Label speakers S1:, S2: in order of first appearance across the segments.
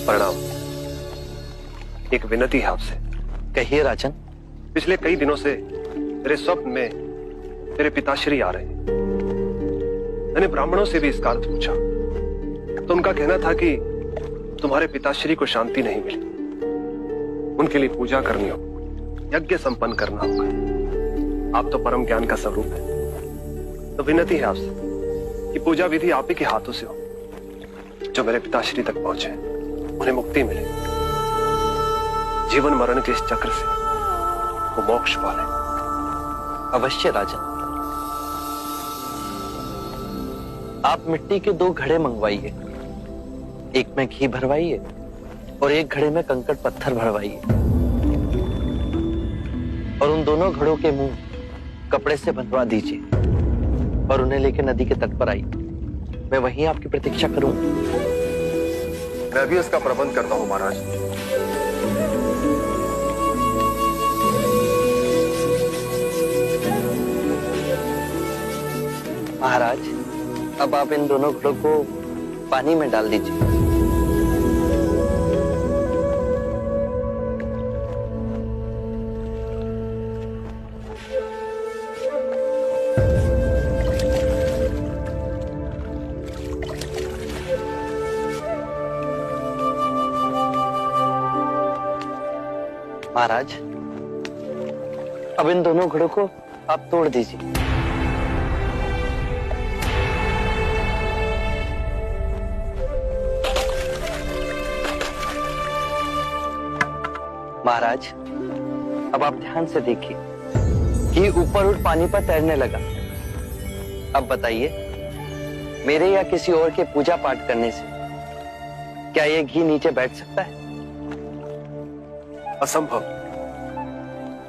S1: प्रणाम। एक विनती है आपसे।
S2: कहिए राजन।
S1: पिछले कई दिनों से मेरे स्वप्न में तेरे पिताश्री आ रहे हैं। मैंने ब्राह्मणों से भी इसका अर्थ पूछा तो उनका कहना था कि तुम्हारे पिताश्री को शांति नहीं मिली, उनके लिए पूजा करनी हो, यज्ञ संपन्न करना होगा। आप तो परम ज्ञान का स्वरूप है, तो विनती है आपसे कि पूजा विधि आप ही के हाथों से हो, जो मेरे पिताश्री तक पहुंचे, उन्हें मुक्ति मिले, जीवन मरण के इस चक्र से वो मोक्ष पाले।
S2: अवश्य राजन। आप मिट्टी के 2 घड़े मंगवाइए, एक में घी भरवाइए और एक घड़े में कंकड़ पत्थर भरवाइए, और उन दोनों घड़ों के मुंह कपड़े से बंधवा दीजिए और उन्हें लेकर नदी के तट पर आइए। मैं वहीं आपकी प्रतीक्षा करूंगा।
S1: मैं भी उसका प्रबंध करता हूं महाराज।
S2: महाराज, अब आप इन दोनों घड़ों को पानी में डाल दीजिए। महाराज, अब इन दोनों घड़ों को आप तोड़ दीजिए। महाराज, अब आप ध्यान से देखिए कि ऊपर उठ पानी पर तैरने लगा। अब बताइए, मेरे या किसी और के पूजा पाठ करने से क्या यह घी नीचे बैठ सकता है?
S1: असंभव।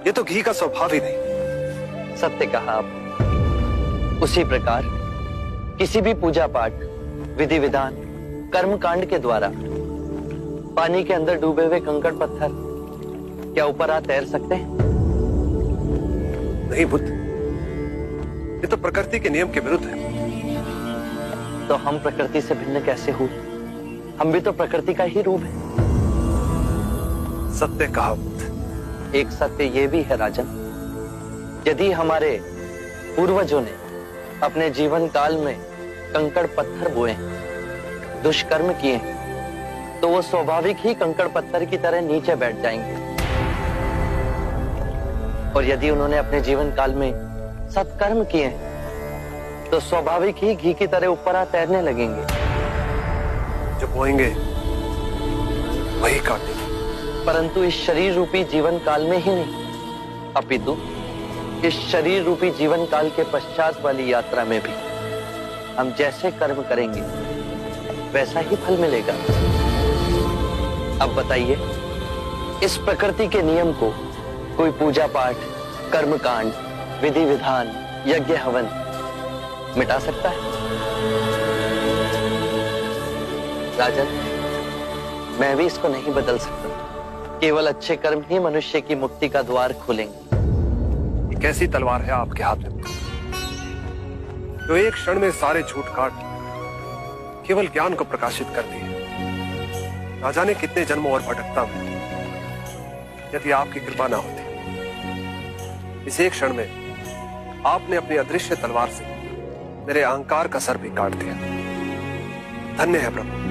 S1: ये तो घी का स्वभाव ही नहीं।
S2: सत्य कहा आप। उसी प्रकार किसी भी पूजा पाठ, विधि विधान, कर्म कांड के द्वारा पानी के अंदर डूबे हुए कंकड़ पत्थर क्या ऊपर आ तैर सकते हैं?
S1: नहीं बुद्ध, ये तो प्रकृति के नियम के विरुद्ध है।
S2: तो हम प्रकृति से भिन्न कैसे हुए? हम भी तो प्रकृति का ही रूप है।
S1: सत्य कहा बुद्ध।
S2: एक सत्य ये भी है राजन, यदि हमारे पूर्वजों ने अपने जीवन काल में कंकड़ पत्थर बोए, दुष्कर्म किए, तो वो स्वाभाविक ही कंकड़ पत्थर की तरह नीचे बैठ जाएंगे। और यदि उन्होंने अपने जीवन काल में सत्कर्म किए तो स्वाभाविक ही घी की तरह ऊपर आ तैरने लगेंगे।
S1: जो बोएंगे वही काटेंगे।
S2: परंतु इस शरीर रूपी जीवन काल में ही नहीं, अपितु इस शरीर रूपी जीवन काल के पश्चात वाली यात्रा में भी हम जैसे कर्म करेंगे वैसा ही फल मिलेगा। अब बताइए, इस प्रकृति के नियम को कोई पूजा पाठ, कर्म कांड, विधि विधान, यज्ञ हवन मिटा सकता है? राजन, मैं भी इसको नहीं बदल सकता। केवल अच्छे कर्म ही मनुष्य की मुक्ति का द्वार खोलेंगे।
S1: ये कैसी तलवार है आपके हाथ में, जो एक क्षण में सारे झूठ काट केवल ज्ञान को प्रकाशित करती है। ना जाने कितने जन्मों और भटकता में यदि आपकी कृपा ना होती। इस एक क्षण में आपने अपनी अदृश्य तलवार से मेरे अहंकार का सर भी काट दिया। धन्य है प्रभु।